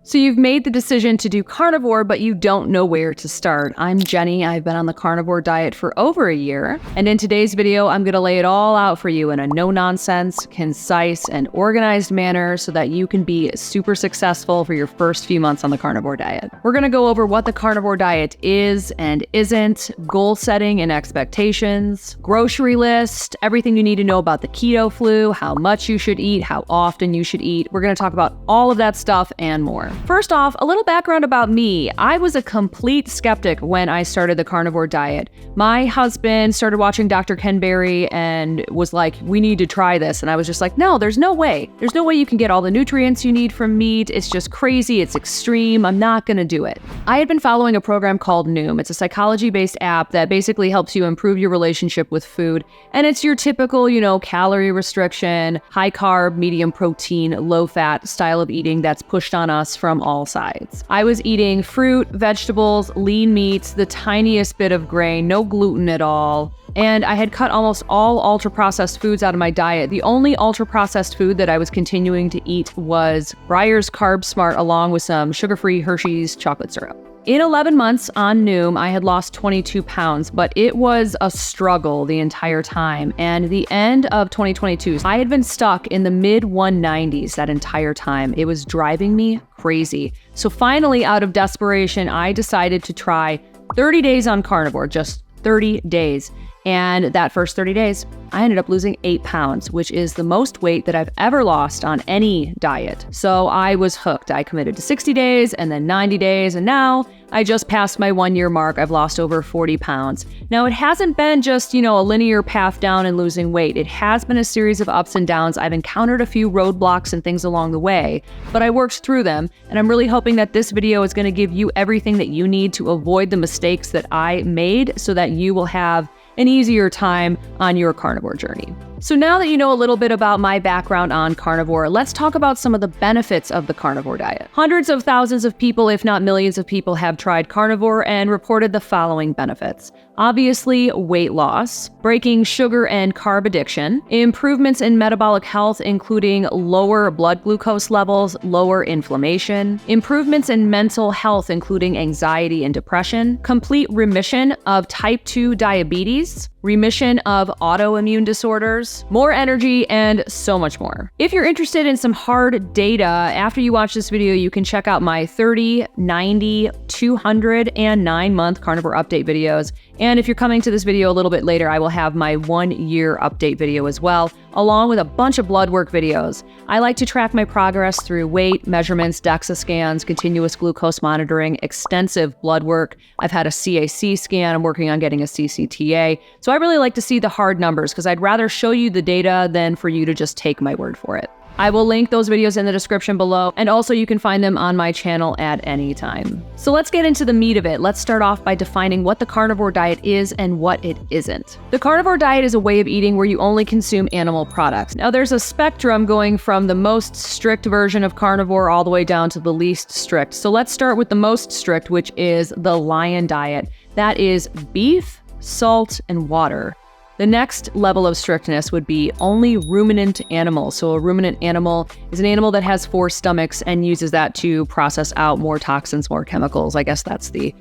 So you've made the decision to do carnivore, but you don't know where to start. I'm Jenny. I've been on the carnivore diet for over a year. And in today's video, I'm going to lay it all out for you in a no-nonsense, concise, and organized manner so that you can be super successful for your first few months on the carnivore diet. We're going to go over what the carnivore diet is and isn't, goal setting and expectations, grocery list, everything you need to know about the keto flu, how much you should eat, how often you should eat. We're going to talk about all of that stuff and more. First off, a little background about me. I was a complete skeptic when I started the carnivore diet. My husband started watching Dr. Ken Berry and was like, we need to try this. And I was just like, no, there's no way. There's no way you can get all the nutrients you need from meat. It's just crazy. It's extreme. I'm not going to do it. I had been following a program called Noom. It's a psychology-based app that basically helps you improve your relationship with food. And it's your typical, calorie restriction, high carb, medium protein, low fat style of eating that's pushed on us from all sides. I was eating fruit, vegetables, lean meats, the tiniest bit of grain, no gluten at all. And I had cut almost all ultra-processed foods out of my diet. The only ultra-processed food that I was continuing to eat was Breyer's Carb Smart along with some sugar-free Hershey's chocolate syrup. In 11 months on Noom, I had lost 22 pounds, but it was a struggle the entire time. And the end of 2022, I had been stuck in the mid-190s that entire time. It was driving me crazy. So finally, out of desperation, I decided to try 30 days on carnivore, just 30 days. And that first 30 days, I ended up losing 8 pounds, which is the most weight that I've ever lost on any diet. So I was hooked. I committed to 60 days and then 90 days. And now I just passed my 1-year mark. I've lost over 40 pounds. Now it hasn't been just, a linear path down and losing weight. It has been a series of ups and downs. I've encountered a few roadblocks and things along the way, but I worked through them. And I'm really hoping that this video is going to give you everything that you need to avoid the mistakes that I made so that you will have an easier time on your carnivore journey. So now that you know a little bit about my background on carnivore, let's talk about some of the benefits of the carnivore diet. Hundreds of thousands of people, if not millions of people, have tried carnivore and reported the following benefits. Obviously, weight loss, breaking sugar and carb addiction, improvements in metabolic health, including lower blood glucose levels, lower inflammation, improvements in mental health, including anxiety and depression, complete remission of type 2 diabetes, remission of autoimmune disorders, more energy, and so much more. If you're interested in some hard data, after you watch this video, you can check out my 30, 90, 200, and 9-month carnivore update videos. And if you're coming to this video a little bit later, I will have my 1-year update video as well, along with a bunch of blood work videos. I like to track my progress through weight measurements, DEXA scans, continuous glucose monitoring, extensive blood work. I've had a CAC scan. I'm working on getting a CCTA. So I really like to see the hard numbers because I'd rather show you the data than for you to just take my word for it. I will link those videos in the description below, and also you can find them on my channel at any time. So let's get into the meat of it. Let's start off by defining what the carnivore diet is and what it isn't. The carnivore diet is a way of eating where you only consume animal products. Now there's a spectrum going from the most strict version of carnivore all the way down to the least strict. So let's start with the most strict, which is the lion diet. That is beef, salt, and water. The next level of strictness would be only ruminant animals. So a ruminant animal is an animal that has 4 stomachs and uses that to process out more toxins, more chemicals. I guess that's the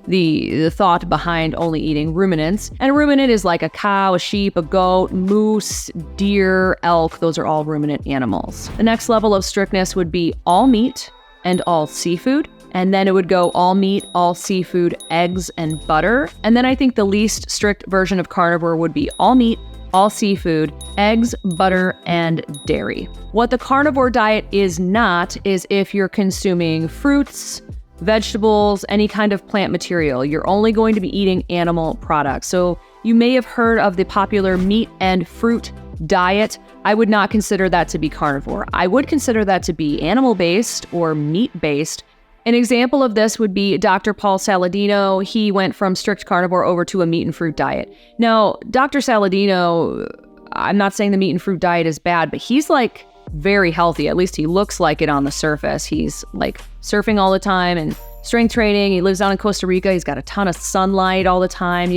thought behind only eating ruminants. And a ruminant is like a cow, a sheep, a goat, moose, deer, elk. Those are all ruminant animals. The next level of strictness would be all meat and all seafood. And then it would go all meat, all seafood, eggs, and butter. And then I think the least strict version of carnivore would be all meat, all seafood, eggs, butter, and dairy. What the carnivore diet is not is if you're consuming fruits, vegetables, any kind of plant material. You're only going to be eating animal products. So you may have heard of the popular meat and fruit diet. I would not consider that to be carnivore. I would consider that to be animal-based or meat-based. An example of this would be Dr. Paul Saladino. He went from strict carnivore over to a meat and fruit diet. Now, Dr. Saladino, I'm not saying the meat and fruit diet is bad, but he's like very healthy. At least he looks like it on the surface. He's like surfing all the time and strength training. He lives down in Costa Rica. He's got a ton of sunlight all the time.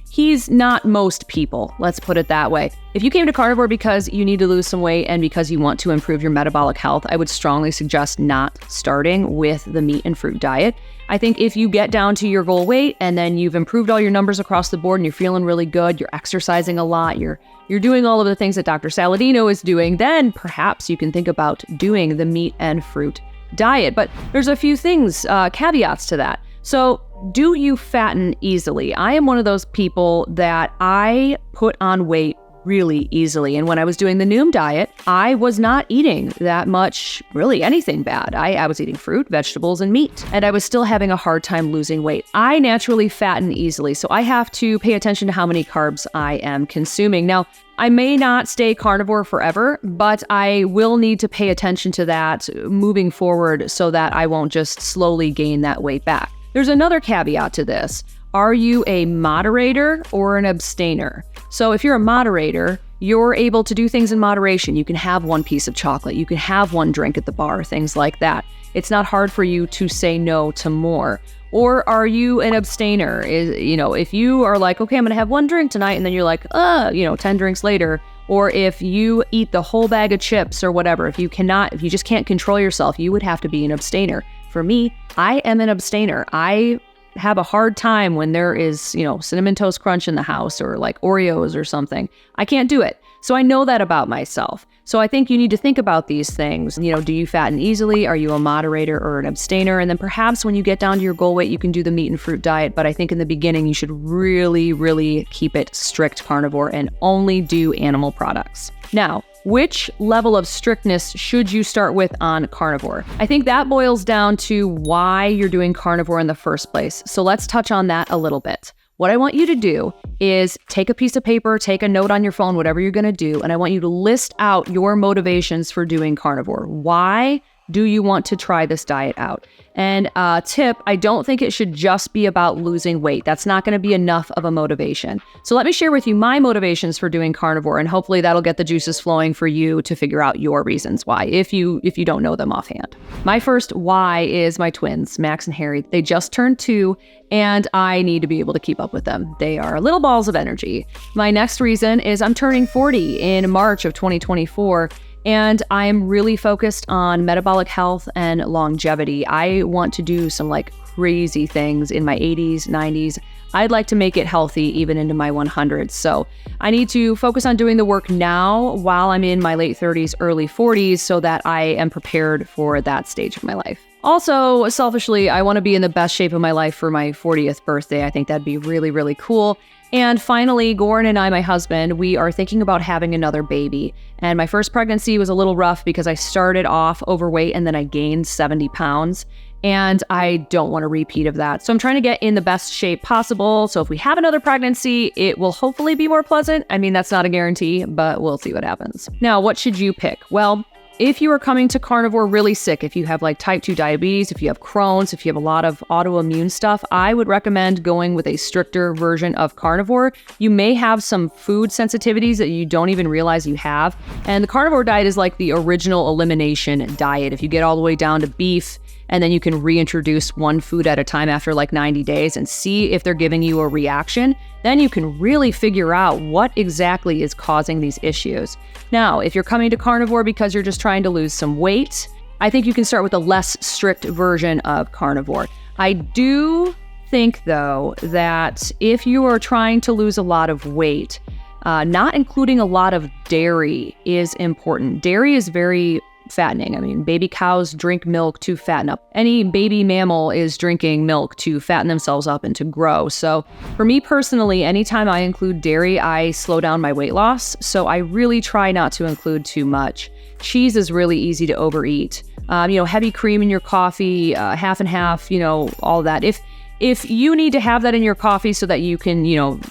he's not most people, let's put it that way. If you came to carnivore because you need to lose some weight and because you want to improve your metabolic health, I would strongly suggest not starting with the meat and fruit diet. I think if you get down to your goal weight and then you've improved all your numbers across the board and you're feeling really good, you're exercising a lot, you're doing all of the things that Dr. Saladino is doing, then perhaps you can think about doing the meat and fruit diet. But there's a few things, caveats to that. So do you fatten easily? I am one of those people that I put on weight really easily. And when I was doing the Noom diet, I was not eating that much, really anything bad. I was eating fruit, vegetables, and meat, and I was still having a hard time losing weight. I naturally fatten easily, so I have to pay attention to how many carbs I am consuming. Now, I may not stay carnivore forever, but I will need to pay attention to that moving forward so that I won't just slowly gain that weight back. There's another caveat to this. Are you a moderator or an abstainer? So if you're a moderator, you're able to do things in moderation. You can have one piece of chocolate. You can have one drink at the bar, things like that. It's not hard for you to say no to more. Or are you an abstainer? If you are like, okay, I'm going to have one drink tonight, and then you're like, 10 drinks later. Or if you eat the whole bag of chips or whatever, if you just can't control yourself, you would have to be an abstainer. For me, I am an abstainer. I have a hard time when there is, Cinnamon Toast Crunch in the house or like Oreos or something. I can't do it. So I know that about myself. So I think you need to think about these things. Do you fatten easily? Are you a moderator or an abstainer? And then perhaps when you get down to your goal weight, you can do the meat and fruit diet. But I think in the beginning, you should really, really keep it strict carnivore and only do animal products. Now, which level of strictness should you start with on carnivore? I think that boils down to why you're doing carnivore in the first place. So let's touch on that a little bit. What I want you to do is take a piece of paper, take a note on your phone, whatever you're going to do, and I want you to list out your motivations for doing carnivore. Why do you want to try this diet out? And tip, I don't think it should just be about losing weight. That's not going to be enough of a motivation. So let me share with you my motivations for doing carnivore, and hopefully that'll get the juices flowing for you to figure out your reasons why, if you don't know them offhand. My first why is my twins, Max and Harry. They just turned 2, and I need to be able to keep up with them. They are little balls of energy. My next reason is I'm turning 40 in March of 2024. And I'm really focused on metabolic health and longevity. I want to do some crazy things in my 80s, 90s. I'd like to make it healthy even into my 100s. So I need to focus on doing the work now while I'm in my late 30s, early 40s, so that I am prepared for that stage of my life. Also, selfishly, I want to be in the best shape of my life for my 40th birthday. I think that'd be really, really cool. And finally, Goran and I, my husband, we are thinking about having another baby. And my first pregnancy was a little rough because I started off overweight and then I gained 70 pounds. And I don't want a repeat of that. So I'm trying to get in the best shape possible. So if we have another pregnancy, it will hopefully be more pleasant. I mean, that's not a guarantee, but we'll see what happens. Now, what should you pick? Well, if you are coming to carnivore really sick, if you have type 2 diabetes, if you have Crohn's, if you have a lot of autoimmune stuff, I would recommend going with a stricter version of carnivore. You may have some food sensitivities that you don't even realize you have. And the carnivore diet is like the original elimination diet. If you get all the way down to beef, and then you can reintroduce one food at a time after 90 days and see if they're giving you a reaction, then you can really figure out what exactly is causing these issues. Now, if you're coming to carnivore because you're just trying to lose some weight, I think you can start with a less strict version of carnivore. I do think, though, that if you are trying to lose a lot of weight, not including a lot of dairy is important. Dairy is very fattening. I mean, baby cows drink milk to fatten up. Any baby mammal is drinking milk to fatten themselves up and to grow. So for me personally, anytime I include dairy, I slow down my weight loss. So I really try not to include too much. Cheese is really easy to overeat. Heavy cream in your coffee, half and half, all that. If you need to have that in your coffee so that you can,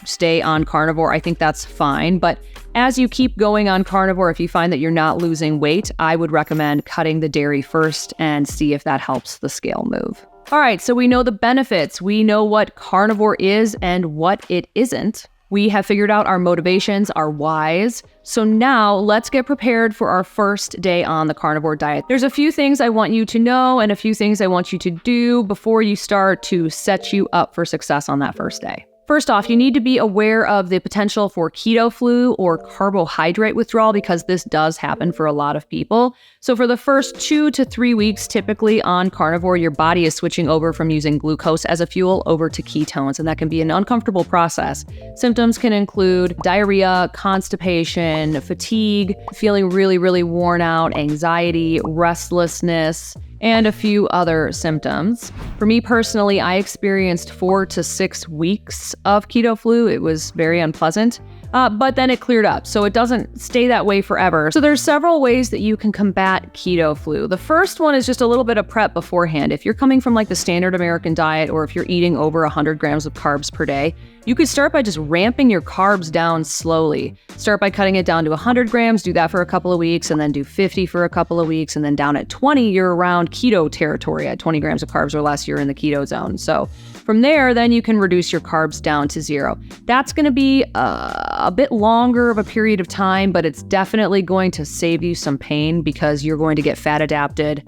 stay on carnivore, I think that's fine. But as you keep going on carnivore, if you find that you're not losing weight, I would recommend cutting the dairy first and see if that helps the scale move. All right, so we know the benefits. We know what carnivore is and what it isn't. We have figured out our motivations, our whys. So now let's get prepared for our first day on the carnivore diet. There's a few things I want you to know and a few things I want you to do before you start to set you up for success on that first day. First off, you need to be aware of the potential for keto flu or carbohydrate withdrawal because this does happen for a lot of people. So for the first 2 to 3 weeks, typically on carnivore, your body is switching over from using glucose as a fuel over to ketones, and that can be an uncomfortable process. Symptoms can include diarrhea, constipation, fatigue, feeling really, really worn out, anxiety, restlessness, and a few other symptoms. For me personally, I experienced 4 to 6 weeks of keto flu. It was very unpleasant, but then it cleared up, so it doesn't stay that way forever. So there's several ways that you can combat keto flu. The first one is just a little bit of prep beforehand. If you're coming from like the standard American diet, or if you're eating over 100 grams of carbs per day, you could start by just ramping your carbs down slowly. Start by cutting it down to 100 grams, do that for a couple of weeks, and then do 50 for a couple of weeks, and then down at 20, you're around keto territory. At 20 grams of carbs or less, you're in the keto zone. So from there, then you can reduce your carbs down to 0. That's going to be a bit longer of a period of time, but it's definitely going to save you some pain because you're going to get fat adapted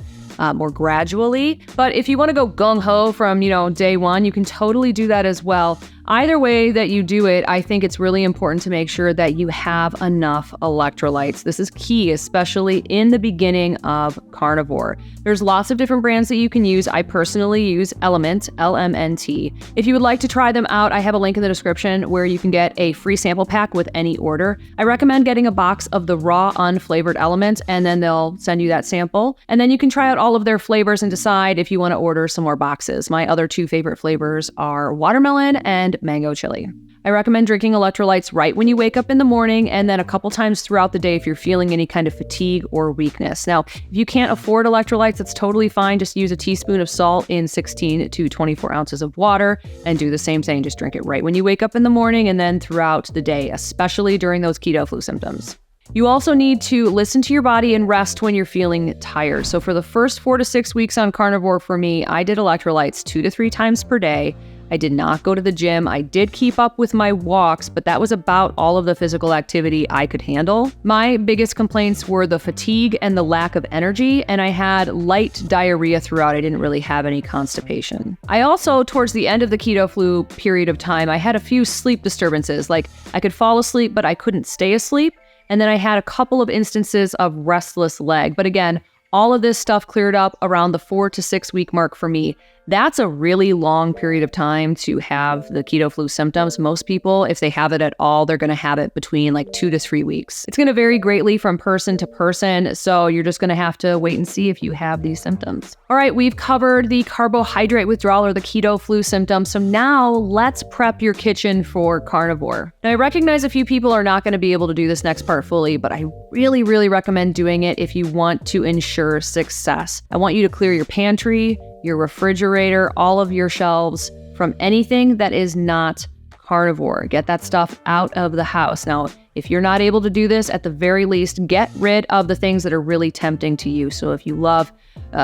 more gradually. But if you want to go gung-ho from, day one, you can totally do that as well. Either way that you do it, I think it's really important to make sure that you have enough electrolytes. This is key, especially in the beginning of carnivore. There's lots of different brands that you can use. I personally use Element, LMNT. If you would like to try them out, I have a link in the description where you can get a free sample pack with any order. I recommend getting a box of the raw unflavored Element, and then they'll send you that sample. And then you can try out all of their flavors and decide if you want to order some more boxes. My other 2 favorite flavors are watermelon and mango chili. I recommend drinking electrolytes right when you wake up in the morning, and then a couple times throughout the day if you're feeling any kind of fatigue or weakness. Now, if you can't afford electrolytes, that's totally fine. Just use a teaspoon of salt in 16 to 24 ounces of water and do the same thing. Just drink it right when you wake up in the morning and then throughout the day, especially during those keto flu symptoms. You also need to listen to your body and rest when you're feeling tired. So for the first 4 to 6 weeks on carnivore for me, I did electrolytes 2 to 3 times per day. I did not go to the gym. I did keep up with my walks, but that was about all of the physical activity I could handle. My biggest complaints were the fatigue and the lack of energy, and I had light diarrhea throughout. I didn't really have any constipation. I also, towards the end of the keto flu period of time, I had a few sleep disturbances. Like I could fall asleep, but I couldn't stay asleep. And then I had a couple of instances of restless leg. But again, all of this stuff cleared up around the 4 to 6 week mark for me. That's a really long period of time to have the keto flu symptoms. Most people, if they have it at all, they're going to have it between like 2 to 3 weeks. It's going to vary greatly from person to person, so you're just going to have to wait and see if you have these symptoms. All right, we've covered the carbohydrate withdrawal or the keto flu symptoms, so now let's prep your kitchen for carnivore. Now, I recognize a few people are not going to be able to do this next part fully, but I really, really recommend doing it if you want to ensure success. I want you to clear your pantry, your refrigerator, all of your shelves from anything that is not carnivore. Get that stuff out of the house. Now, if you're not able to do this, at the very least, get rid of the things that are really tempting to you. So if you love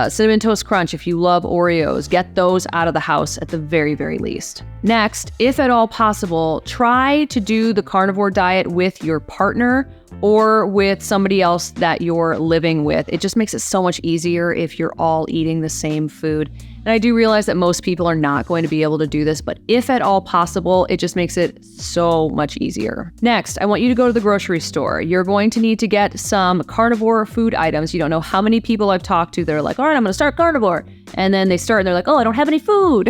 Cinnamon Toast Crunch, if you love Oreos, get those out of the house at the very, very least. Next, if at all possible, try to do the carnivore diet with your partner or with somebody else that you're living with. It just makes it so much easier if you're all eating the same food. And I do realize that most people are not going to be able to do this, but if at all possible, it just makes it so much easier. Next, I want you to go to the grocery store. You're going to need to get some carnivore food items. You don't know how many people I've talked to that are like, all right, I'm going to start carnivore. And then they start and they're like, oh, I don't have any food.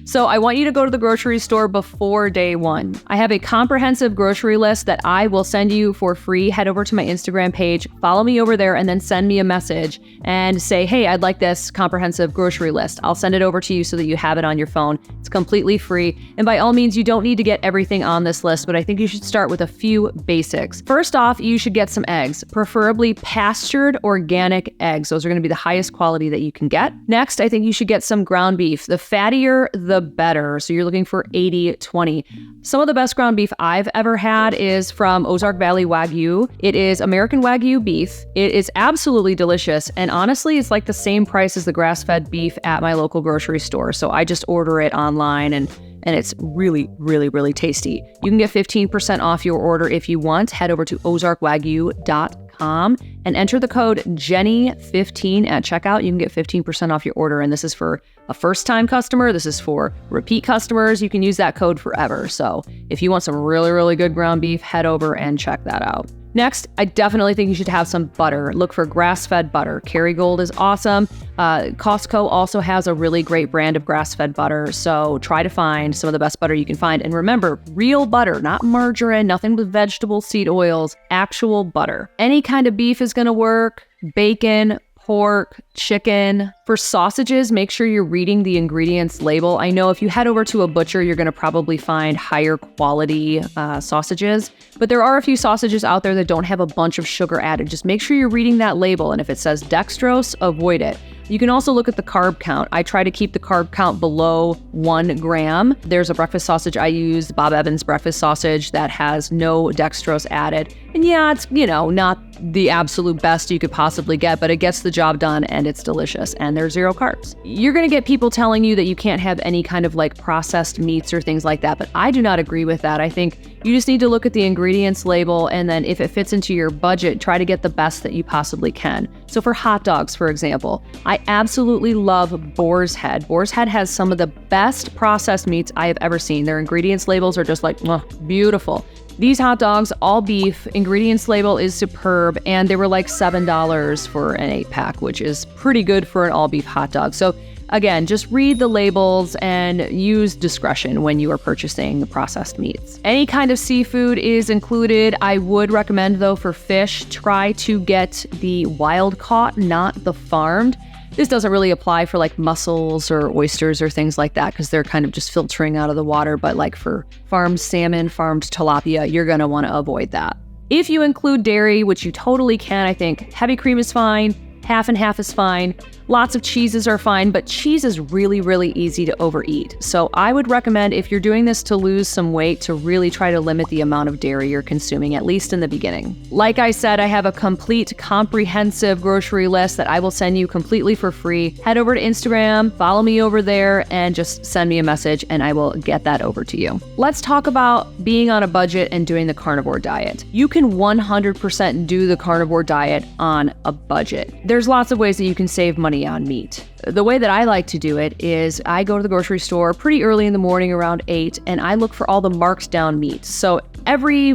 So I want you to go to the grocery store before day 1. I have a comprehensive grocery list that I will send you for free. Head over to my Instagram page, follow me over there, and then send me a message and say, hey, I'd like this comprehensive grocery list. I'll send it over to you so that you have it on your phone. It's completely free. And by all means, you don't need to get everything on this list, but I think you should start with a few basics. First off, you should get some eggs, preferably pastured organic eggs. Those are going to be the highest quality that you can get. Next, I think you should get some ground beef. The fattier, the better. So you're looking for 80-20. Some of the best ground beef I've ever had is from Ozark Valley Wagyu. It is American Wagyu beef. It is absolutely delicious. And honestly, it's like the same price as the grass-fed beef at my local grocery store. So I just order it online and it's really, really, really tasty. You can get 15% off your order if you want. Head over to ozarkwagyu.com. carnivorecarnivore.com and enter the code Jenny15 at checkout. You can get 15% off your order. And this is for a first-time customer. This is for repeat customers. You can use that code forever. So if you want some really, really good ground beef, head over and check that out. Next, I definitely think you should have some butter. Look for grass-fed butter. Kerrygold is awesome. Costco also has a really great brand of grass-fed butter, so try to find some of the best butter you can find. And remember, real butter, not margarine, nothing with vegetable seed oils, actual butter. Any kind of beef is going to work. Bacon, pork, chicken. For sausages, make sure you're reading the ingredients label. I know if you head over to a butcher, you're going to probably find higher quality sausages, but there are a few sausages out there that don't have a bunch of sugar added. Just make sure you're reading that label, and if it says dextrose, avoid it. You can also look at the carb count. I try to keep the carb count below 1 gram. There's a breakfast sausage I use, Bob Evans breakfast sausage, that has no dextrose added. And yeah, it's, not the absolute best you could possibly get, but it gets the job done and it's delicious and there's 0 carbs. You're going to get people telling you that you can't have any kind of processed meats or things like that, but I do not agree with that. I think you just need to look at the ingredients label, and then if it fits into your budget, try to get the best that you possibly can. So for hot dogs, for example, I absolutely love Boar's Head. Boar's Head has some of the best processed meats I have ever seen. Their ingredients labels are just beautiful. These hot dogs, all beef, ingredients label is superb, and they were $7 for an 8-pack, which is pretty good for an all beef hot dog. So again, just read the labels and use discretion when you are purchasing processed meats. Any kind of seafood is included. I would recommend, though, for fish, try to get the wild caught, not the farmed. This doesn't really apply for mussels or oysters or things like that, because they're kind of just filtering out of the water. But for farmed salmon, farmed tilapia, you're going to want to avoid that. If you include dairy, which you totally can, I think heavy cream is fine. Half and half is fine. Lots of cheeses are fine, but cheese is really, really easy to overeat. So I would recommend, if you're doing this to lose some weight, to really try to limit the amount of dairy you're consuming, at least in the beginning. Like I said, I have a complete, comprehensive grocery list that I will send you completely for free. Head over to Instagram, follow me over there, and just send me a message and I will get that over to you. Let's talk about being on a budget and doing the carnivore diet. You can 100% do the carnivore diet on a budget. There's lots of ways that you can save money on meat. The way that I like to do it is I go to the grocery store pretty early in the morning, around 8, and I look for all the marked down meats. So every,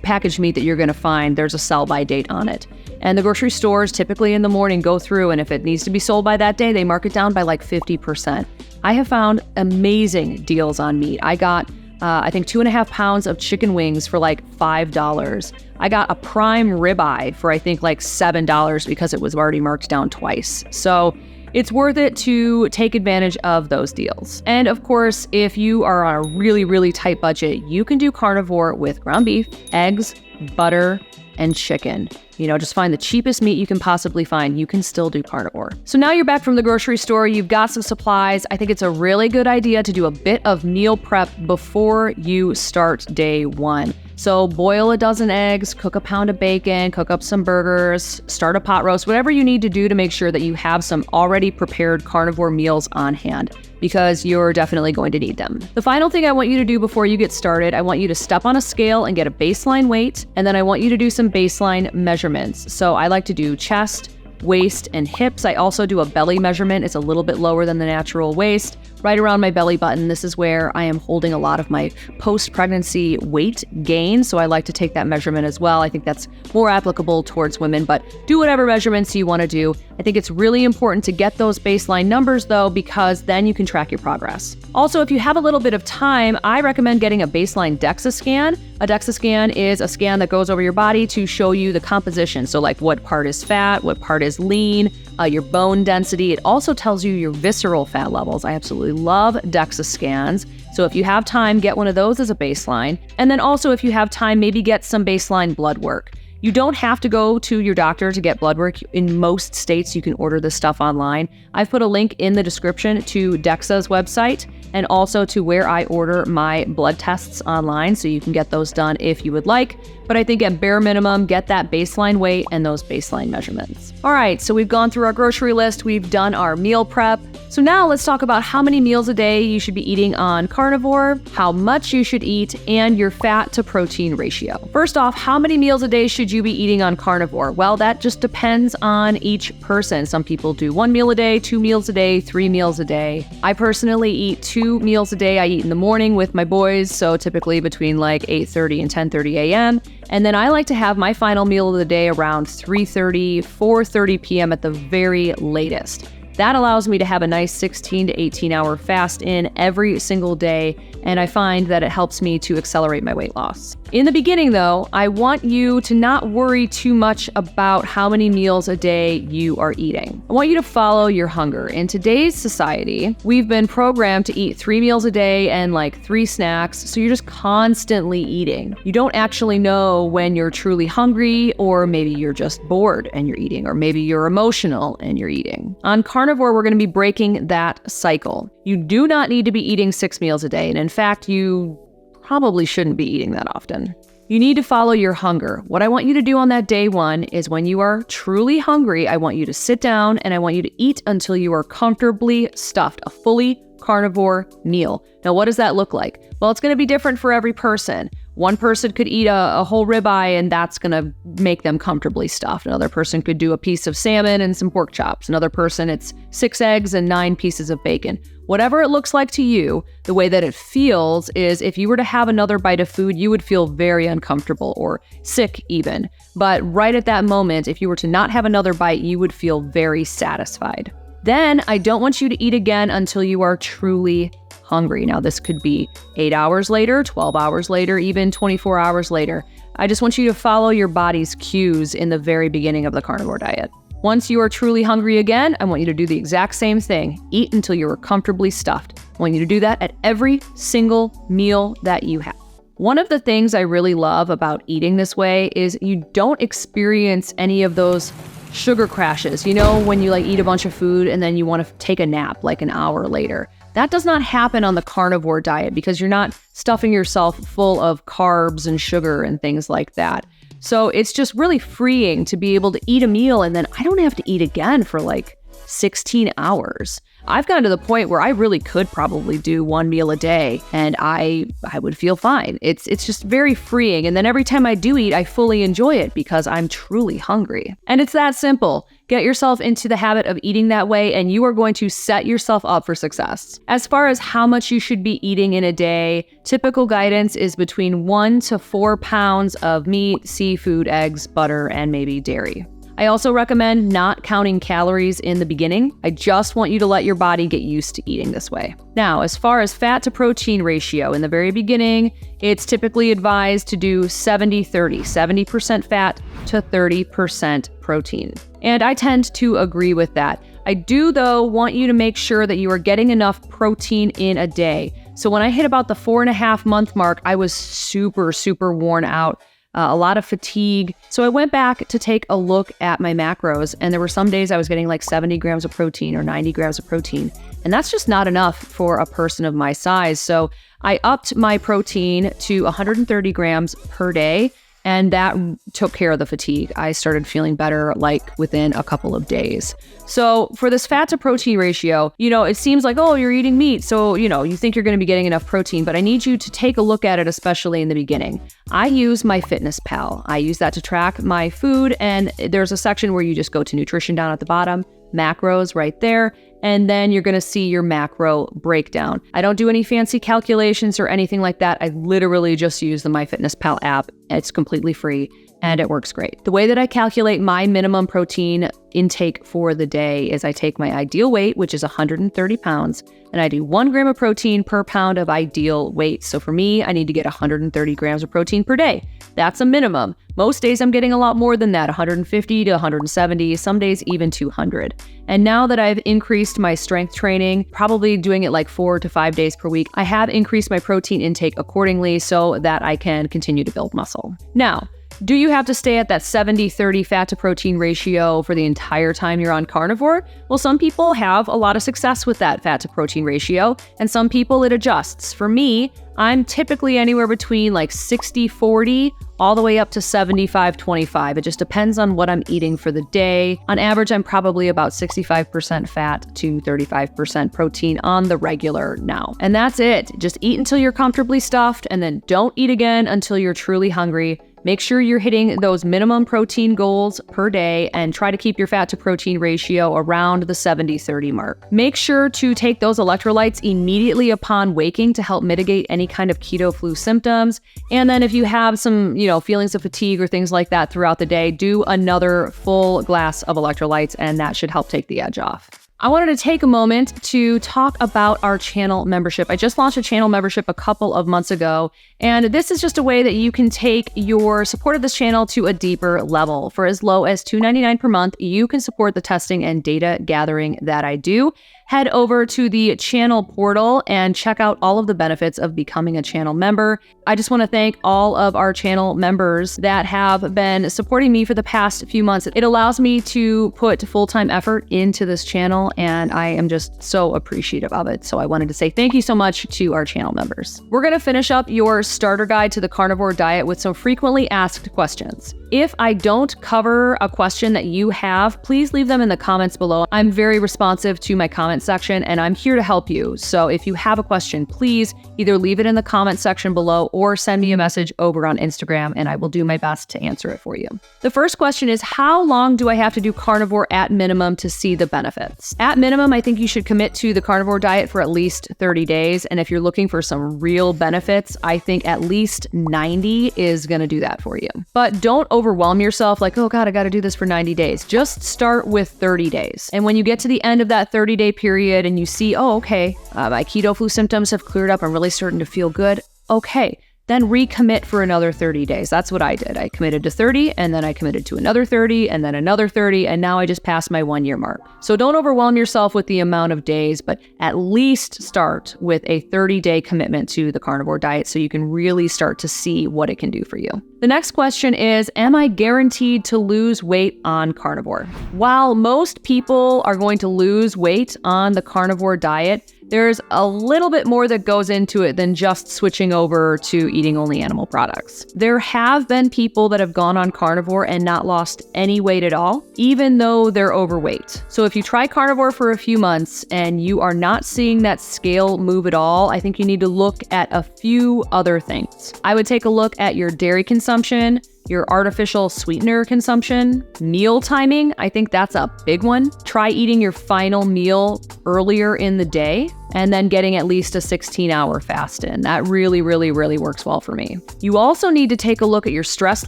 packaged meat that you're going to find, there's a sell by date on it. And the grocery stores typically in the morning go through, and if it needs to be sold by that day, they mark it down by 50%. I have found amazing deals on meat. I got I think 2.5 pounds of chicken wings for $5. I got a prime ribeye for I think $7 because it was already marked down twice. So it's worth it to take advantage of those deals. And of course, if you are on a really, really tight budget, you can do carnivore with ground beef, eggs, butter, and chicken. Just find the cheapest meat you can possibly find. You can still do carnivore. So now you're back from the grocery store. You've got some supplies. I think it's a really good idea to do a bit of meal prep before you start day 1. So boil a dozen eggs, cook a pound of bacon, cook up some burgers, start a pot roast, whatever you need to do to make sure that you have some already prepared carnivore meals on hand, because you're definitely going to need them. The final thing I want you to do before you get started, I want you to step on a scale and get a baseline weight, and then I want you to do some baseline measurements. So I like to do chest, waist, and hips. I also do a belly measurement. It's a little bit lower than the natural waist, right around my belly button. This is where I am holding a lot of my post-pregnancy weight gain, so I like to take that measurement as well. I think that's more applicable towards women, but do whatever measurements you want to do. I think it's really important to get those baseline numbers, though, because then you can track your progress. Also, if you have a little bit of time, I recommend getting a baseline DEXA scan. A DEXA scan is a scan that goes over your body to show you the composition. So what part is fat, what part is lean, your bone density. It also tells you your visceral fat levels. I absolutely love DEXA scans. So if you have time, get one of those as a baseline. And then also, if you have time, maybe get some baseline blood work. You don't have to go to your doctor to get blood work. In most states, you can order this stuff online. I've put a link in the description to DEXA's website, and also to where I order my blood tests online, so you can get those done if you would like. But I think at bare minimum, get that baseline weight and those baseline measurements. All right, so we've gone through our grocery list, we've done our meal prep. So now let's talk about how many meals a day you should be eating on carnivore, how much you should eat, and your fat to protein ratio. First off, how many meals a day should you be eating on carnivore? Well, that just depends on each person. Some people do 1 meal a day, 2 meals a day, 3 meals a day. I personally eat 2 meals a day. I eat in the morning with my boys, so typically between like 8:30 and 10:30 a.m. And then I like to have my final meal of the day around 3:30, 4:30 p.m. at the very latest. That allows me to have a nice 16 to 18 hour fast in every single day, and I find that it helps me to accelerate my weight loss. In the beginning though, I want you to not worry too much about how many meals a day you are eating. I want you to follow your hunger. In today's society, we've been programmed to eat 3 meals a day and like 3 snacks, so you're just constantly eating. You don't actually know when you're truly hungry, or maybe you're just bored and you're eating, or maybe you're emotional and you're eating. On carnivore, we're going to be breaking that cycle. You do not need to be eating 6 meals a day, and in fact, you probably shouldn't be eating that often. You need to follow your hunger. What I want you to do on that day 1 is when you are truly hungry, I want you to sit down and I want you to eat until you are comfortably stuffed, a fully carnivore meal. Now, what does that look like? Well, it's going to be different for every person. One person could eat a whole ribeye and that's going to make them comfortably stuffed. Another person could do a piece of salmon and some pork chops. Another person, it's 6 eggs and 9 pieces of bacon. Whatever it looks like to you, the way that it feels is if you were to have another bite of food, you would feel very uncomfortable or sick even. But right at that moment, if you were to not have another bite, you would feel very satisfied. Then I don't want you to eat again until you are truly hungry. Now, this could be 8 hours later, 12 hours later, even 24 hours later. I just want you to follow your body's cues in the very beginning of the carnivore diet. Once you are truly hungry again, I want you to do the exact same thing. Eat until you are comfortably stuffed. I want you to do that at every single meal that you have. One of the things I really love about eating this way is you don't experience any of those sugar crashes. You know, when you like eat a bunch of food and then you want to take a nap like an hour later. That does not happen on the carnivore diet because you're not stuffing yourself full of carbs and sugar and things like that. So it's just really freeing to be able to eat a meal and then I don't have to eat again for like 16 hours. I've gotten to the point where I really could probably do 1 meal a day and I would feel fine. It's just very freeing. And then every time I do eat, I fully enjoy it because I'm truly hungry. And it's that simple. Get yourself into the habit of eating that way and you are going to set yourself up for success. As far as how much you should be eating in a day, typical guidance is between 1 to 4 pounds of meat, seafood, eggs, butter, and maybe dairy. I also recommend not counting calories in the beginning. I just want you to let your body get used to eating this way. Now, as far as fat to protein ratio, in the very beginning, it's typically advised to do 70-30, 70% fat to 30% protein. And I tend to agree with that. I do, though, want you to make sure that you are getting enough protein in a day. So when I hit about the 4.5 month mark, I was super worn out. A lot of fatigue. So I went back to take a look at my macros, and there were some days I was getting like 70 grams of protein or 90 grams of protein. And that's just not enough for a person of my size. So I upped my protein to 130 grams per day, and that took care of the fatigue. I started feeling better like within a couple of days. So for this fat to protein ratio, it seems like, oh, you're eating meat. So, you think you're going to be getting enough protein, but I need you to take a look at it, especially in the beginning. I use MyFitnessPal. I use that to track my food. And there's a section where you just go to nutrition down at the bottom, macros right there. And then you're going to see your macro breakdown. I don't do any fancy calculations or anything like that. I literally just use the MyFitnessPal app. It's completely free and it works great. The way that I calculate my minimum protein intake for the day is I take my ideal weight, which is 130 pounds, and I do 1 gram of protein per pound of ideal weight. So for me, I need to get 130 grams of protein per day. That's a minimum. Most days I'm getting a lot more than that, 150 to 170, some days even 200. And now that I've increased my strength training, probably doing it like 4 to 5 days per week, I have increased my protein intake accordingly so that I can continue to build muscle. Now, Do you have to stay at that 70-30 fat to protein ratio for the entire time you're on carnivore? Well, some people have a lot of success with that fat to protein ratio, and some people it adjusts. For me, I'm typically anywhere between like 60-40 all the way up to 75-25. It just depends on what I'm eating for the day. On average, I'm probably about 65% fat to 35% protein on the regular now. And that's it. Just eat until you're comfortably stuffed, and then don't eat again until you're truly hungry. Make sure you're hitting those minimum protein goals per day and try to keep your fat to protein ratio around the 70-30 mark. Make sure to take those electrolytes immediately upon waking to help mitigate any kind of keto flu symptoms. And then if you have some, feelings of fatigue or things like that throughout the day, do another full glass of electrolytes, and that should help take the edge off. I wanted to take a moment to talk about our channel membership. I just launched a channel membership a couple of months ago, and this is just a way that you can take your support of this channel to a deeper level. For as low as $2.99 per month, you can support the testing and data gathering that I do. Head over to the channel portal and check out all of the benefits of becoming a channel member. I just want to thank all of our channel members that have been supporting me for the past few months. It allows me to put full-time effort into this channel, and I am just so appreciative of it. So I wanted to say thank you so much to our channel members. We're going to finish up your starter guide to the carnivore diet with some frequently asked questions. If I don't cover a question that you have, please leave them in the comments below. I'm very responsive to my comment section, and I'm here to help you. So if you have a question, please either leave it in the comment section below or send me a message over on Instagram, and I will do my best to answer it for you. The first question is, how long do I have to do carnivore at minimum to see the benefits? At minimum, I think you should commit to the carnivore diet for at least 30 days. And if you're looking for some real benefits, I think at least 90 is going to do that for you. But don't overwhelm yourself like, oh God, I got to do this for 90 days. Just start with 30 days. And when you get to the end of that 30-day period and you see, oh, okay, my keto flu symptoms have cleared up, I'm really starting to feel good. Okay, then recommit for another 30 days. That's what I did. I committed to 30, and then I committed to another 30, and then another 30, and now I just passed my 1-year mark. So don't overwhelm yourself with the amount of days, but at least start with a 30-day commitment to the carnivore diet so you can really start to see what it can do for you. The next question is, am I guaranteed to lose weight on carnivore? While most people are going to lose weight on the carnivore diet, there's a little bit more that goes into it than just switching over to eating only animal products. There have been people that have gone on carnivore and not lost any weight at all, even though they're overweight. So if you try carnivore for a few months and you are not seeing that scale move at all, I think you need to look at a few other things. I would take a look at your dairy consumption, your artificial sweetener consumption, meal timing. I think that's a big one. Try eating your final meal earlier in the day and then getting at least a 16-hour fast in. That really works well for me. You also need to take a look at your stress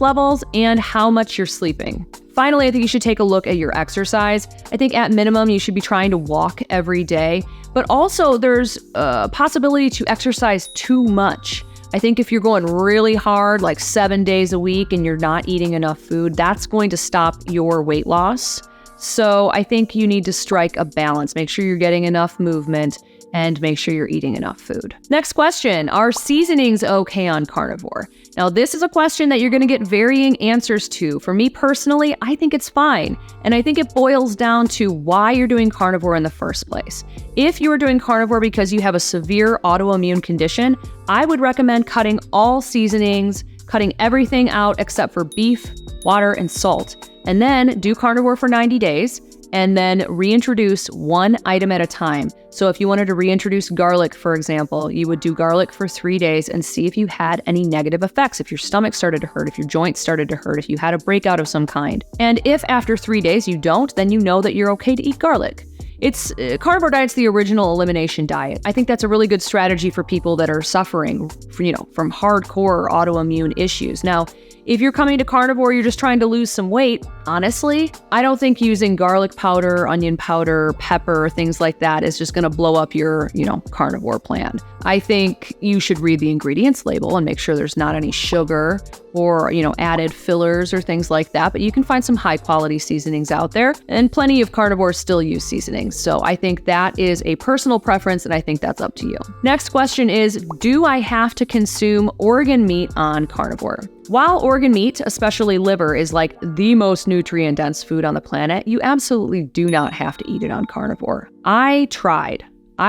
levels and how much you're sleeping. Finally, I think you should take a look at your exercise. I think at minimum, you should be trying to walk every day, but also there's a possibility to exercise too much. I think if you're going really hard, like 7 days a week, and you're not eating enough food, that's going to stop your weight loss. So I think you need to strike a balance. Make sure you're getting enough movement and make sure you're eating enough food. Next question, are seasonings okay on carnivore? Now, this is a question that you're going to get varying answers to. For me personally, I think it's fine. And I think it boils down to why you're doing carnivore in the first place. If you are doing carnivore because you have a severe autoimmune condition, I would recommend cutting all seasonings, cutting everything out except for beef, water, and salt. And then do carnivore for 90 days. And then reintroduce one item at a time. So if you wanted to reintroduce garlic, for example, you would do garlic for 3 days and see if you had any negative effects. If your stomach started to hurt, if your joints started to hurt, if you had a breakout of some kind. And if after 3 days you don't, then you know that you're okay to eat garlic. It's carnivore diet's the original elimination diet. I think that's a really good strategy for people that are suffering from hardcore autoimmune issues. Now, if you're coming to carnivore, you're just trying to lose some weight, honestly, I don't think using garlic powder, onion powder, pepper, things like that is just going to blow up your, carnivore plan. I think you should read the ingredients label and make sure there's not any sugar or, added fillers or things like that. But you can find some high quality seasonings out there, and plenty of carnivores still use seasonings. So I think that is a personal preference, and I think that's up to you. Next question is, do I have to consume organ meat on carnivore? While organ meat, especially liver, is like the most nutrient-dense food on the planet, you absolutely do not have to eat it on carnivore. I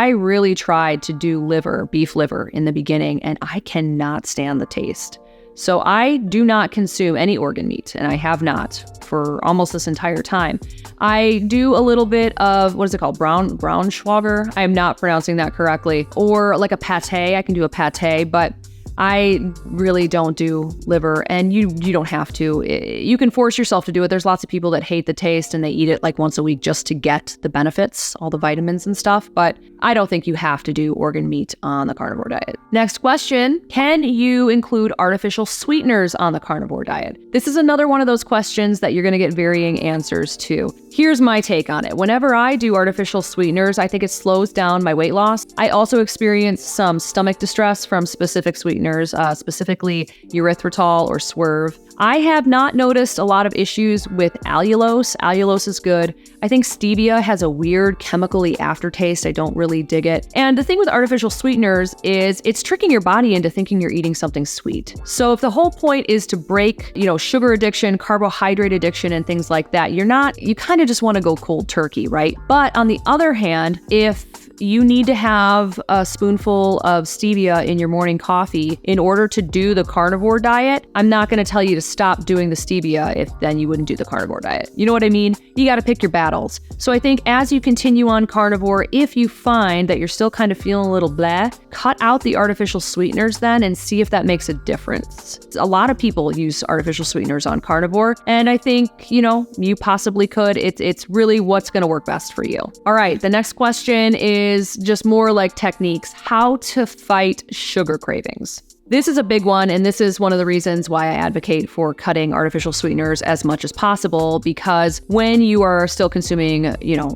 really tried to do beef liver in the beginning, and I cannot stand the taste. So I do not consume any organ meat, and I have not for almost this entire time. I do a little bit of, what is it called? Braunschweiger? I'm not pronouncing that correctly. Or like a pate. I can do a pate, but I really don't do liver, and you don't have to. You can force yourself to do it. There's lots of people that hate the taste and they eat it like once a week just to get the benefits, all the vitamins and stuff, but I don't think you have to do organ meat on the carnivore diet. Next question, can you include artificial sweeteners on the carnivore diet? This is another one of those questions that you're going to get varying answers to. Here's my take on it. Whenever I do artificial sweeteners, I think it slows down my weight loss. I also experience some stomach distress from specific sweeteners, specifically erythritol or Swerve. I have not noticed a lot of issues with allulose. Allulose is good. I think stevia has a weird chemically aftertaste. I don't really dig it. And the thing with artificial sweeteners is it's tricking your body into thinking you're eating something sweet. So if the whole point is to break, sugar addiction, carbohydrate addiction, and things like that, you kind of just want to go cold turkey, right? But on the other hand, if you need to have a spoonful of stevia in your morning coffee in order to do the carnivore diet, I'm not going to tell you to stop doing the stevia if then you wouldn't do the carnivore diet. You know what I mean? You got to pick your battles. So I think as you continue on carnivore, if you find that you're still kind of feeling a little blah, cut out the artificial sweeteners then and see if that makes a difference. A lot of people use artificial sweeteners on carnivore, and I think, you possibly could. It's really what's going to work best for you. All right, the next question is just more like techniques, how to fight sugar cravings. This is a big one, and this is one of the reasons why I advocate for cutting artificial sweeteners as much as possible, because when you are still consuming,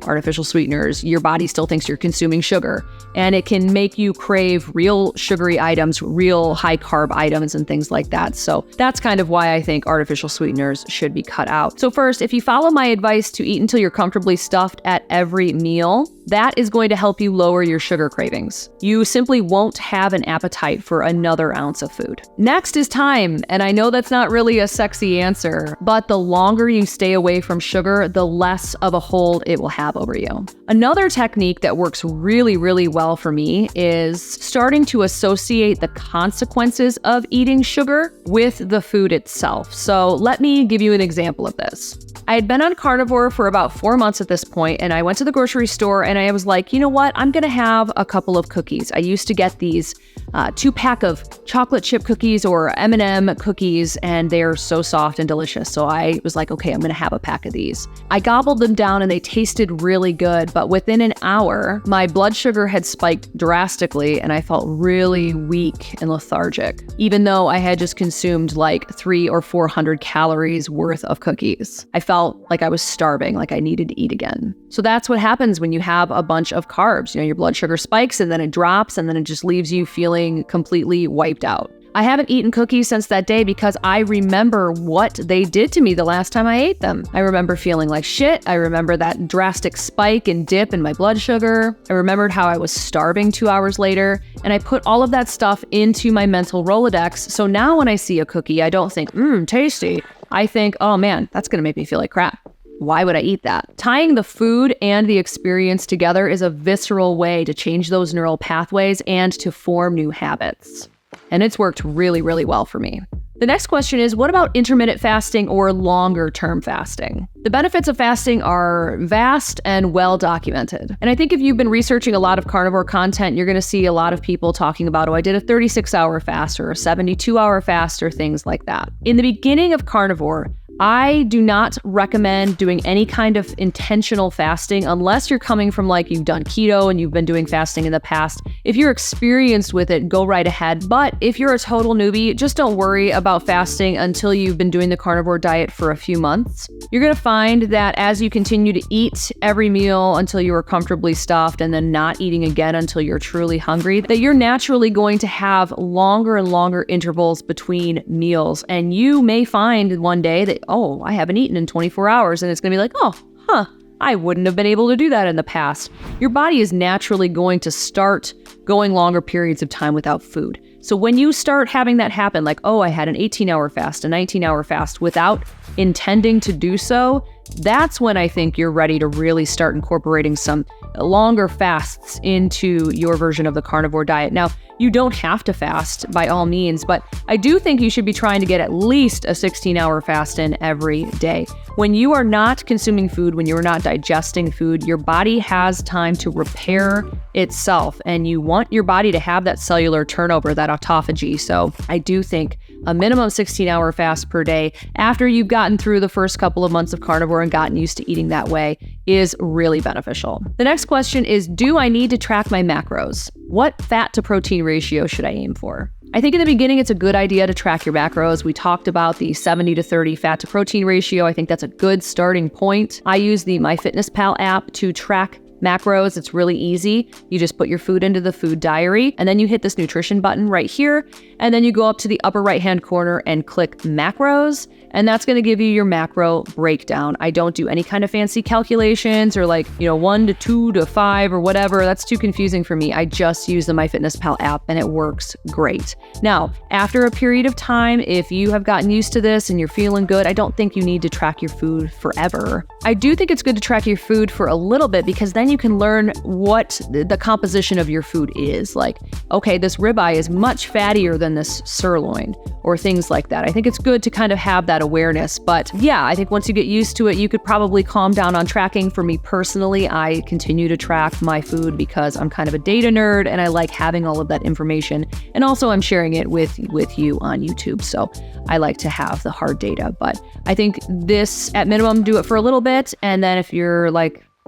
artificial sweeteners, your body still thinks you're consuming sugar, and it can make you crave real sugary items, real high carb items, and things like that. So that's kind of why I think artificial sweeteners should be cut out. So first, if you follow my advice to eat until you're comfortably stuffed at every meal, that is going to help you lower your sugar cravings. You simply won't have an appetite for another ounce of food. Next is time, and I know that's not really a sexy answer, but the longer you stay away from sugar, the less of a hold it will have over you. Another technique that works really, really well for me is starting to associate the consequences of eating sugar with the food itself. So let me give you an example of this. I had been on carnivore for about 4 months at this point, and I went to the grocery store and I was like, you know what? I'm gonna have a couple of cookies. I used to get these 2-pack of chocolate chip cookies or M&M cookies, and they're so soft and delicious. So I was like, okay, I'm gonna have a pack of these. I gobbled them down and they tasted really good, but within an hour, my blood sugar had spiked drastically and I felt really weak and lethargic, even though I had just consumed like 300 or 400 calories worth of cookies. I felt like I was starving, like I needed to eat again. So that's what happens when you have a bunch of carbs. Your blood sugar spikes and then it drops and then it just leaves you feeling completely wiped out. I haven't eaten cookies since that day because I remember what they did to me the last time I ate them. I remember feeling like shit. I remember that drastic spike and dip in my blood sugar. I remembered how I was starving 2 hours later, and I put all of that stuff into my mental Rolodex. So now when I see a cookie, I don't think, tasty. I think, oh man, that's gonna make me feel like crap. Why would I eat that? Tying the food and the experience together is a visceral way to change those neural pathways and to form new habits. And it's worked really, really well for me. The next question is, what about intermittent fasting or longer term fasting? The benefits of fasting are vast and well documented. And I think if you've been researching a lot of carnivore content, you're going to see a lot of people talking about, I did a 36-hour fast or a 72-hour fast or things like that. In the beginning of carnivore, I do not recommend doing any kind of intentional fasting unless you're coming from like you've done keto and you've been doing fasting in the past. If you're experienced with it, go right ahead. But if you're a total newbie, just don't worry about fasting until you've been doing the carnivore diet for a few months. You're going to find that as you continue to eat every meal until you are comfortably stuffed and then not eating again until you're truly hungry, that you're naturally going to have longer and longer intervals between meals. And you may find one day that, oh, I haven't eaten in 24 hours. And it's going to be like, I wouldn't have been able to do that in the past. Your body is naturally going to start going longer periods of time without food. So when you start having that happen, like, oh, I had an 18-hour fast, a 19-hour fast without intending to do so, that's when I think you're ready to really start incorporating some longer fasts into your version of the carnivore diet. Now, you don't have to fast by all means, but I do think you should be trying to get at least a 16-hour fast in every day. When you are not consuming food, when you're not digesting food, your body has time to repair itself, and you want your body to have that cellular turnover, that autophagy. So I do think a minimum 16-hour fast per day after you've gotten through the first couple of months of carnivore and gotten used to eating that way is really beneficial. The next question is, do I need to track my macros? What fat to protein ratio should I aim for? I think in the beginning, it's a good idea to track your macros. We talked about the 70 to 30 fat to protein ratio. I think that's a good starting point. I use the MyFitnessPal app to track macros. It's really easy. You just put your food into the food diary, and then you hit this nutrition button right here, and then you go up to the upper right-hand corner and click macros, and that's going to give you your macro breakdown. I don't do any kind of fancy calculations or 1 to 2 to 5 or whatever. That's too confusing for me. I just use the MyFitnessPal app, and it works great. Now, after a period of time, if you have gotten used to this and you're feeling good, I don't think you need to track your food forever. I do think it's good to track your food for a little bit, because then you can learn what the composition of your food is. Like, okay, this ribeye is much fattier than this sirloin, or things like that. I think it's good to kind of have that awareness. But yeah, I think once you get used to it, you could probably calm down on tracking. For me personally, I continue to track my food because I'm kind of a data nerd and I like having all of that information. And also I'm sharing it with you on YouTube. So I like to have the hard data. But I think this, at minimum, do it for a little bit. And then if you're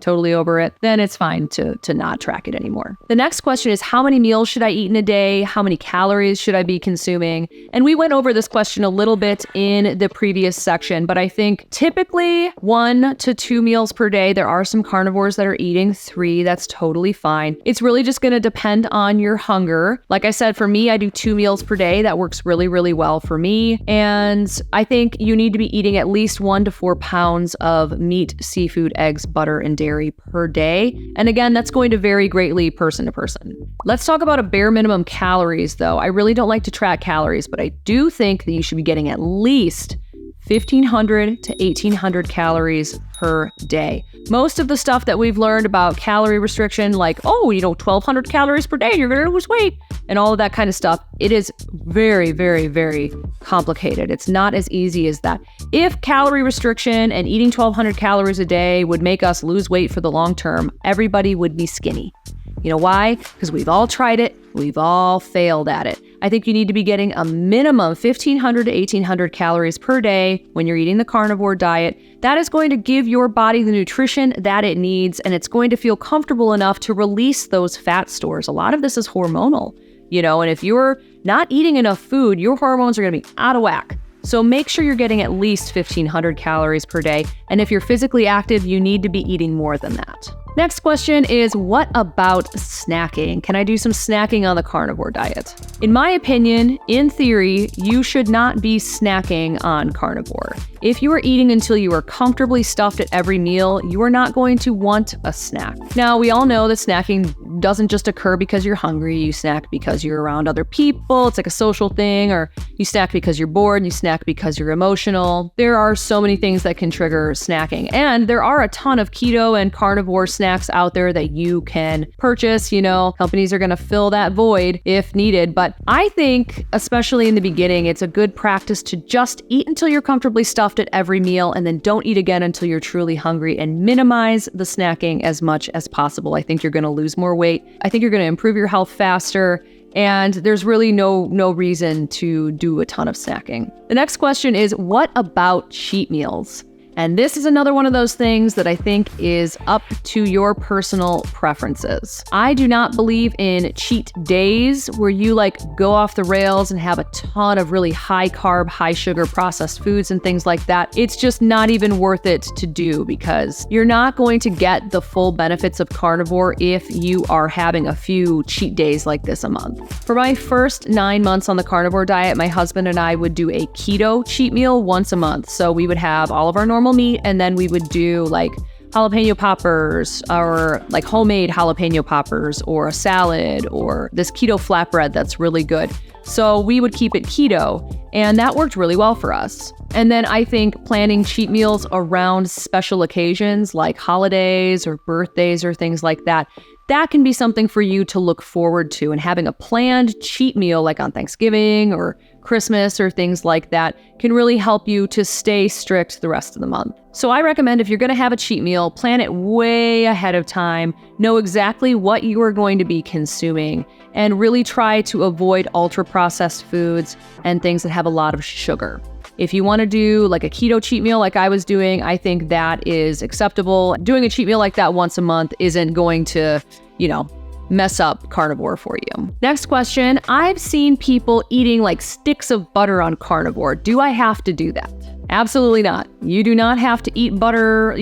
totally over it, then it's fine to not track it anymore. The next question is, how many meals should I eat in a day? How many calories should I be consuming? And we went over this question a little bit in the previous section, but I think typically 1 to 2 meals per day. There are some carnivores that are eating 3. That's totally fine. It's really just going to depend on your hunger. Like I said, for me, I do 2 meals per day. That works really, really well for me. And I think you need to be eating at least 1 to 4 pounds of meat, seafood, eggs, butter, and dairy per day. And again, that's going to vary greatly person to person. Let's talk about a bare minimum calories though. I really don't like to track calories, but I do think that you should be getting at least 1,500 to 1,800 calories per day. Most of the stuff that we've learned about calorie restriction, 1,200 calories per day, you're going to lose weight, and all of that kind of stuff, it is very, very, very complicated. It's not as easy as that. If calorie restriction and eating 1,200 calories a day would make us lose weight for the long term, everybody would be skinny. You know why? Because we've all tried it. We've all failed at it. I think you need to be getting a minimum 1,500 to 1,800 calories per day when you're eating the carnivore diet. That is going to give your body the nutrition that it needs, and it's going to feel comfortable enough to release those fat stores. A lot of this is hormonal, and if you're not eating enough food, your hormones are going to be out of whack. So make sure you're getting at least 1,500 calories per day. And if you're physically active, you need to be eating more than that. Next question is, what about snacking? Can I do some snacking on the carnivore diet? In my opinion, in theory, you should not be snacking on carnivore. If you are eating until you are comfortably stuffed at every meal, you are not going to want a snack. Now, we all know that snacking doesn't just occur because you're hungry. You snack because you're around other people. It's like a social thing, or you snack because you're bored. You snack because you're emotional. There are so many things that can trigger snacking. And there are a ton of keto and carnivore snacks out there that you can purchase. Companies are going to fill that void if needed. But I think, especially in the beginning, it's a good practice to just eat until you're comfortably stuffed at every meal, and then don't eat again until you're truly hungry, and minimize the snacking as much as possible. I think you're going to lose more weight. I think you're going to improve your health faster. And there's really no reason to do a ton of snacking. The next question is, what about cheat meals? And this is another one of those things that I think is up to your personal preferences. I do not believe in cheat days where you like go off the rails and have a ton of really high carb, high sugar processed foods and things like that. It's just not even worth it to do because you're not going to get the full benefits of carnivore if you are having a few cheat days like this a month. For my first 9 months on the carnivore diet, my husband and I would do a keto cheat meal once a month. So we would have all of our normal meat, and then we would do like jalapeno poppers or like homemade jalapeno poppers or a salad or this keto flatbread that's really good. So we would keep it keto, and that worked really well for us. And then I think planning cheat meals around special occasions like holidays or birthdays or things like that, that can be something for you to look forward to, and having a planned cheat meal like on Thanksgiving or Christmas or things like that can really help you to stay strict the rest of the month. So I recommend if you're going to have a cheat meal, plan it way ahead of time, know exactly what you are going to be consuming, and really try to avoid ultra-processed foods and things that have a lot of sugar. If you want to do like a keto cheat meal like I was doing, I think that is acceptable. Doing a cheat meal like that once a month isn't going to, mess up carnivore for you. Next question. I've seen people eating like sticks of butter on carnivore. Do I have to do that? Absolutely not. You do not have to eat butter,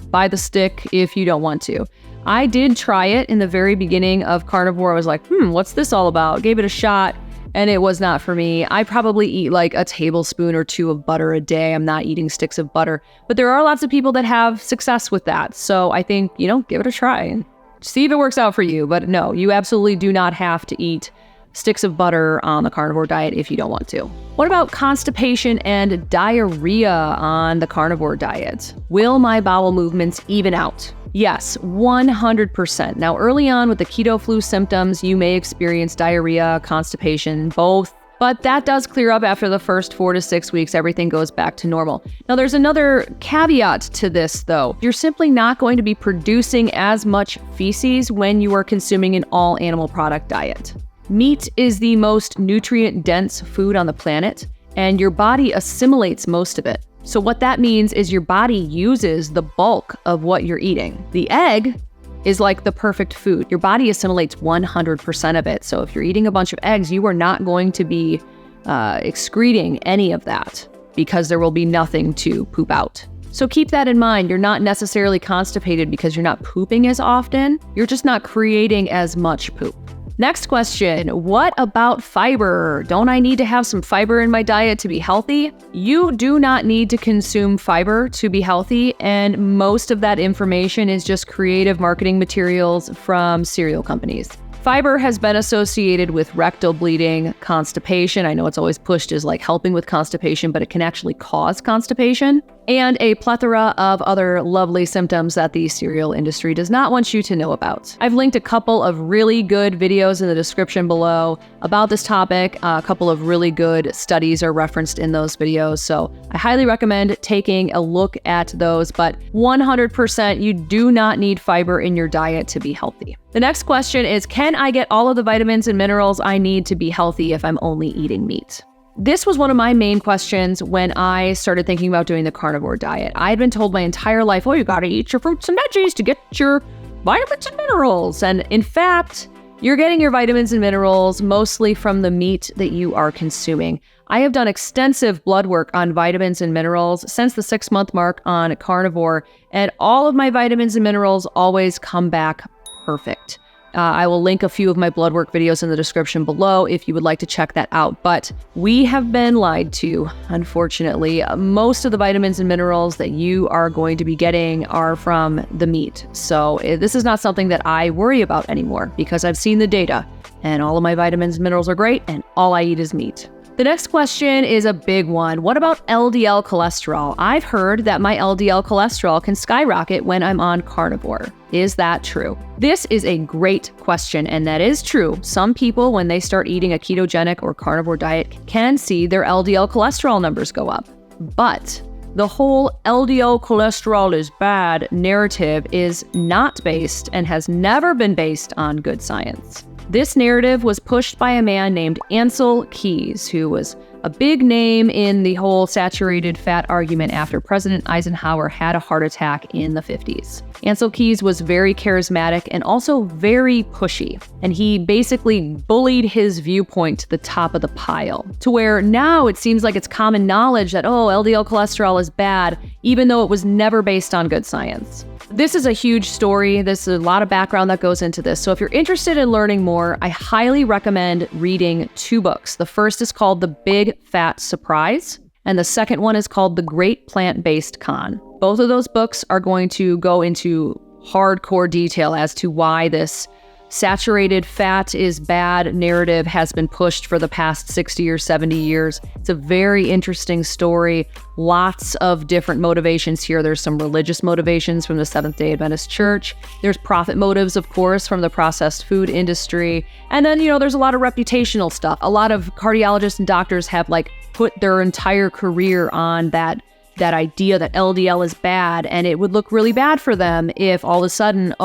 by the stick if you don't want to. I did try it in the very beginning of carnivore. I was like, what's this all about? Gave it a shot. And it was not for me. I probably eat like a tablespoon or 2 of butter a day. I'm not eating sticks of butter. But there are lots of people that have success with that. So I think, give it a try and see if it works out for you. But no, you absolutely do not have to eat sticks of butter on the carnivore diet if you don't want to. What about constipation and diarrhea on the carnivore diet? Will my bowel movements even out? Yes, 100%. Now, early on with the keto flu symptoms, you may experience diarrhea, constipation, both, but that does clear up after the first 4 to 6 weeks. Everything goes back to normal. Now, there's another caveat to this, though. You're simply not going to be producing as much feces when you are consuming an all-animal product diet. Meat is the most nutrient-dense food on the planet, and your body assimilates most of it. So what that means is your body uses the bulk of what you're eating. The egg is like the perfect food. Your body assimilates 100% of it. So if you're eating a bunch of eggs, you are not going to be excreting any of that because there will be nothing to poop out. So keep that in mind. You're not necessarily constipated because you're not pooping as often. You're just not creating as much poop. Next question, what about fiber? Don't I need to have some fiber in my diet to be healthy? You do not need to consume fiber to be healthy, and most of that information is just creative marketing materials from cereal companies. Fiber has been associated with rectal bleeding, constipation. I know it's always pushed as like helping with constipation, but it can actually cause constipation, and a plethora of other lovely symptoms that the cereal industry does not want you to know about. I've linked a couple of really good videos in the description below about this topic. A couple of really good studies are referenced in those videos, so I highly recommend taking a look at those, but 100% you do not need fiber in your diet to be healthy. The next question is, can I get all of the vitamins and minerals I need to be healthy if I'm only eating meat? This was one of my main questions when I started thinking about doing the carnivore diet. I had been told my entire life, you gotta eat your fruits and veggies to get your vitamins and minerals. And in fact, you're getting your vitamins and minerals mostly from the meat that you are consuming. I have done extensive blood work on vitamins and minerals since the 6-month mark on carnivore, and all of my vitamins and minerals always come back perfect. I will link a few of my blood work videos in the description below if you would like to check that out. But we have been lied to, unfortunately. Most of the vitamins and minerals that you are going to be getting are from the meat. So this is not something that I worry about anymore because I've seen the data and all of my vitamins and minerals are great and all I eat is meat. The next question is a big one. What about LDL cholesterol? I've heard that my LDL cholesterol can skyrocket when I'm on carnivore. Is that true? This is a great question, and that is true. Some people, when they start eating a ketogenic or carnivore diet, can see their LDL cholesterol numbers go up. But the whole LDL cholesterol is bad narrative is not based and has never been based on good science. This narrative was pushed by a man named Ancel Keys, who was a big name in the whole saturated fat argument after President Eisenhower had a heart attack in the 50s. Ancel Keys was very charismatic and also very pushy, and he basically bullied his viewpoint to the top of the pile, to where now it seems like it's common knowledge that, LDL cholesterol is bad, even though it was never based on good science. This is a huge story. There's a lot of background that goes into this. So if you're interested in learning more, I highly recommend reading 2 books. The first is called The Big Fat Surprise, and the second one is called The Great Plant-Based Con. Both of those books are going to go into hardcore detail as to why this saturated fat is bad narrative has been pushed for the past 60 or 70 years. It's a very interesting story. Lots of different motivations here. There's some religious motivations from the Seventh-day Adventist Church. There's profit motives, of course, from the processed food industry. And then, there's a lot of reputational stuff. A lot of cardiologists and doctors have put their entire career on that idea that LDL is bad, and it would look really bad for them if all of a sudden,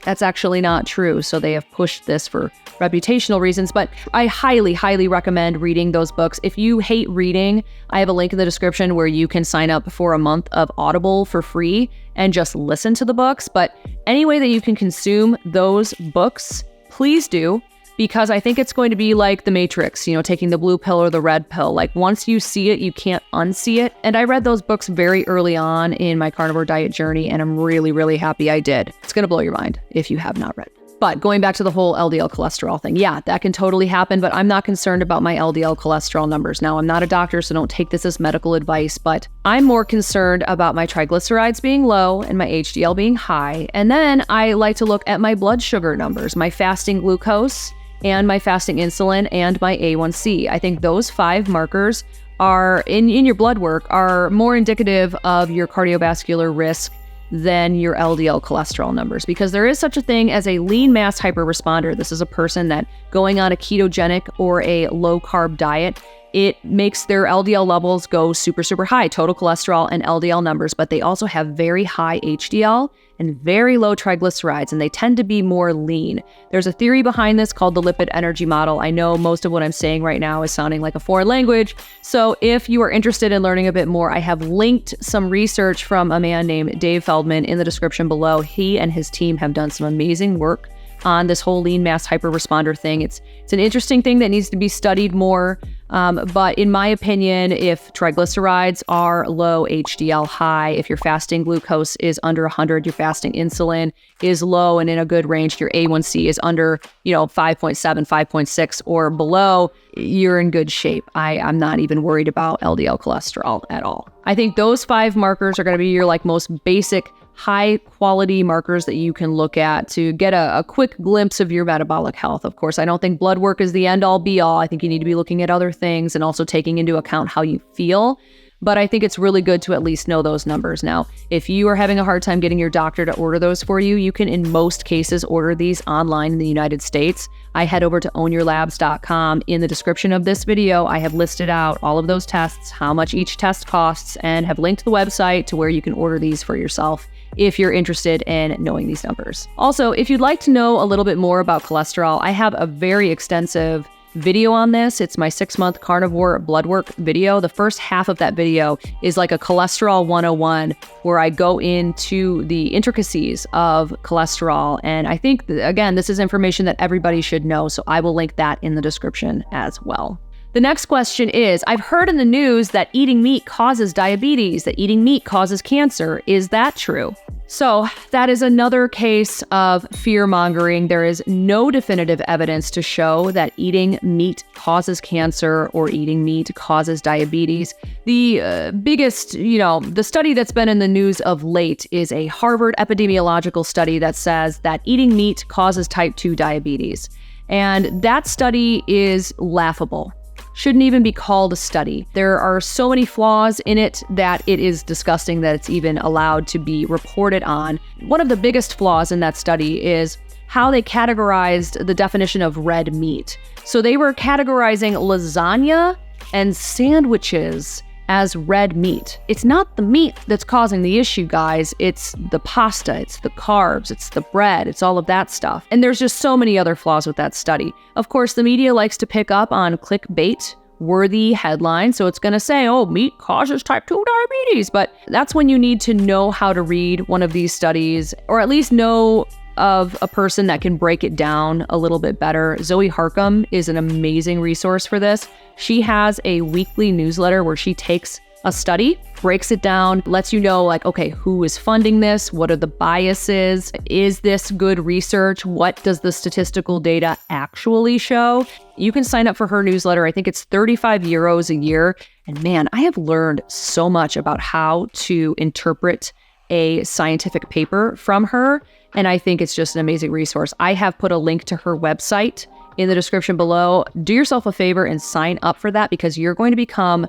that's actually not true. So they have pushed this for reputational reasons, but I highly, highly recommend reading those books. If you hate reading, I have a link in the description where you can sign up for a month of Audible for free and just listen to the books. But any way that you can consume those books, please do, because I think it's going to be like the Matrix, taking the blue pill or the red pill. Once you see it, you can't unsee it. And I read those books very early on in my carnivore diet journey, and I'm really, really happy I did. It's going to blow your mind if you have not read it. But going back to the whole LDL cholesterol thing, yeah, that can totally happen, but I'm not concerned about my LDL cholesterol numbers. Now, I'm not a doctor, so don't take this as medical advice, but I'm more concerned about my triglycerides being low and my HDL being high. And then I like to look at my blood sugar numbers, my fasting glucose, and my fasting insulin, and my A1C. I think those 5 markers are in your blood work are more indicative of your cardiovascular risk than your LDL cholesterol numbers, because there is such a thing as a lean mass hyperresponder. This is a person that going on a ketogenic or a low carb diet, it makes their LDL levels go super, super high, total cholesterol and LDL numbers, but they also have very high HDL and very low triglycerides, and they tend to be more lean. There's a theory behind this called the lipid energy model. I know most of what I'm saying right now is sounding like a foreign language, so if you are interested in learning a bit more, I have linked some research from a man named Dave Feldman in the description below. He and his team have done some amazing work on this whole lean mass hyperresponder thing. It's an interesting thing that needs to be studied more. But in my opinion, if triglycerides are low, HDL high, if your fasting glucose is under 100, your fasting insulin is low and in a good range, your A1C is under, 5.7, 5.6 or below, you're in good shape. I'm not even worried about LDL cholesterol at all. I think those 5 markers are going to be your most basic high quality markers that you can look at to get a quick glimpse of your metabolic health. Of course, I don't think blood work is the end all be all. I think you need to be looking at other things and also taking into account how you feel. But I think it's really good to at least know those numbers. Now, if you are having a hard time getting your doctor to order those for you, you can in most cases order these online in the United States. I head over to ownyourlabs.com. In the description of this video, I have listed out all of those tests, how much each test costs, and have linked the website to where you can order these for yourself if you're interested in knowing these numbers. Also, if you'd like to know a little bit more about cholesterol, I have a very extensive video on this. It's my 6-month carnivore blood work video. The first half of that video is like a cholesterol 101, where I go into the intricacies of cholesterol. And I think, again, this is information that everybody should know, so I will link that in the description as well. The next question is, I've heard in the news that eating meat causes diabetes, that eating meat causes cancer. Is that true? So that is another case of fear-mongering. There is no definitive evidence to show that eating meat causes cancer or eating meat causes diabetes. The biggest, the study that's been in the news of late is a Harvard epidemiological study that says that eating meat causes type 2 diabetes. And that study is laughable. Shouldn't even be called a study. There are so many flaws in it that it is disgusting that it's even allowed to be reported on. One of the biggest flaws in that study is how they categorized the definition of red meat. So they were categorizing lasagna and sandwiches as red meat. It's not the meat that's causing the issue, guys. It's the pasta, it's the carbs, it's the bread, it's all of that stuff. And there's just so many other flaws with that study. Of course, the media likes to pick up on clickbait worthy headlines. So it's going to say, oh, meat causes type 2 diabetes. But that's when you need to know how to read one of these studies, or at least know of a person that can break it down a little bit better. Zoe Harcum is an amazing resource for this. She has a weekly newsletter where she takes a study, breaks it down, lets you know like, okay, who is funding this? What are the biases? Is this good research? What does the statistical data actually show? You can sign up for her newsletter. I think it's 35 euros a year. And man, I have learned so much about how to interpret a scientific paper from her. And I think it's just an amazing resource. I have put a link to her website in the description below. Do yourself a favor and sign up for that, because you're going to become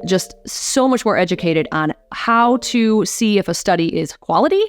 just so much more educated on how to see if a study is quality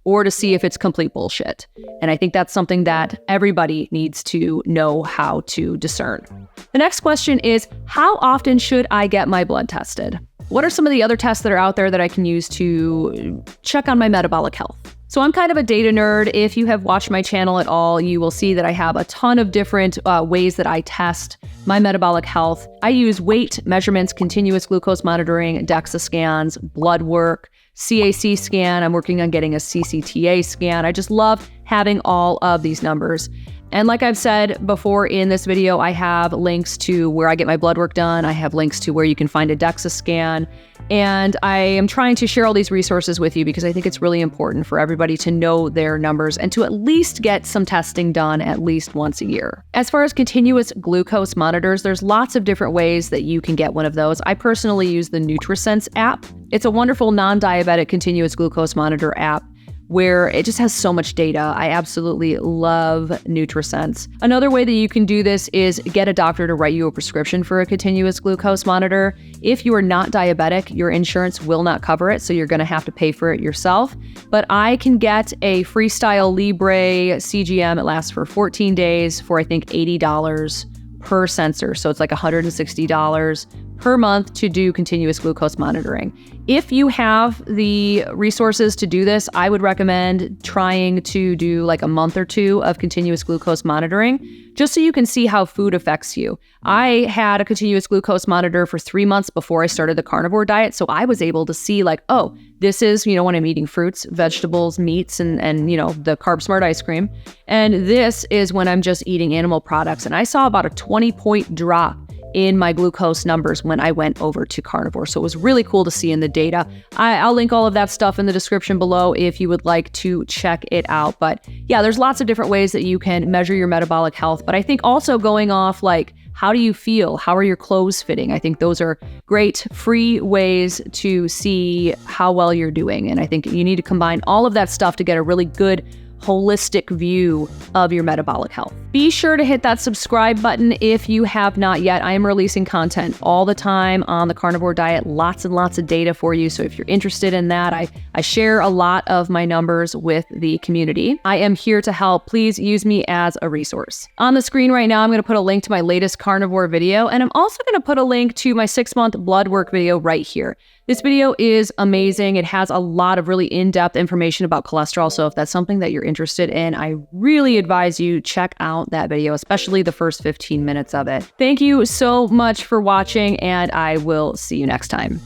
or to see if it's complete bullshit. And I think that's something that everybody needs to know how to discern. The next question is, how often should I get my blood tested? What are some of the other tests that are out there that I can use to check on my metabolic health? So I'm kind of a data nerd. If you have watched my channel at all, you will see that I have a ton of different ways that I test my metabolic health. I use weight measurements, continuous glucose monitoring, DEXA scans, blood work, CAC scan. I'm working on getting a CCTA scan. I just love having all of these numbers. And like I've said before in this video, I have links to where I get my blood work done. I have links to where you can find a DEXA scan. And I am trying to share all these resources with you because I think it's really important for everybody to know their numbers and to at least get some testing done at least once a year. As far as continuous glucose monitors, there's lots of different ways that you can get one of those. I personally use the NutriSense app. It's a wonderful non-diabetic continuous glucose monitor app where it just has so much data. I absolutely love NutriSense. Another way that you can do this is get a doctor to write you a prescription for a continuous glucose monitor. If you are not diabetic, your insurance will not cover it, so you're going to have to pay for it yourself. But I can get a Freestyle Libre CGM. It lasts for 14 days for, I think, $80 per sensor. So it's like $160 per month to do continuous glucose monitoring. If you have the resources to do this, I would recommend trying to do like a month or two of continuous glucose monitoring, just so you can see how food affects you. I had a continuous glucose monitor for 3 months before I started the carnivore diet. So I was able to see like, oh, this is, when I'm eating fruits, vegetables, meats, and the Carb Smart ice cream. And this is when I'm just eating animal products. And I saw about a 20-point drop in my glucose numbers when I went over to carnivore. So it was really cool to see in the data. I'll link all of that stuff in the description below if you would like to check it out. But yeah, there's lots of different ways that you can measure your metabolic health. But I think also going off like, how do you feel? How are your clothes fitting? I think those are great free ways to see how well you're doing. And I think you need to combine all of that stuff to get a really good holistic view of your metabolic health. Be sure to hit that subscribe button if you have not yet. I am releasing content all the time on the carnivore diet, lots and lots of data for you. So if you're interested in that, I share a lot of my numbers with the community. I am here to help. Please use me as a resource. On the screen right now, I'm going to put a link to my latest carnivore video, and I'm also going to put a link to my 6-month blood work video right here. This video is amazing. It has a lot of really in-depth information about cholesterol. So if that's something that you're interested in, I really advise you check out that video, especially the first 15 minutes of it. Thank you so much for watching, and I will see you next time.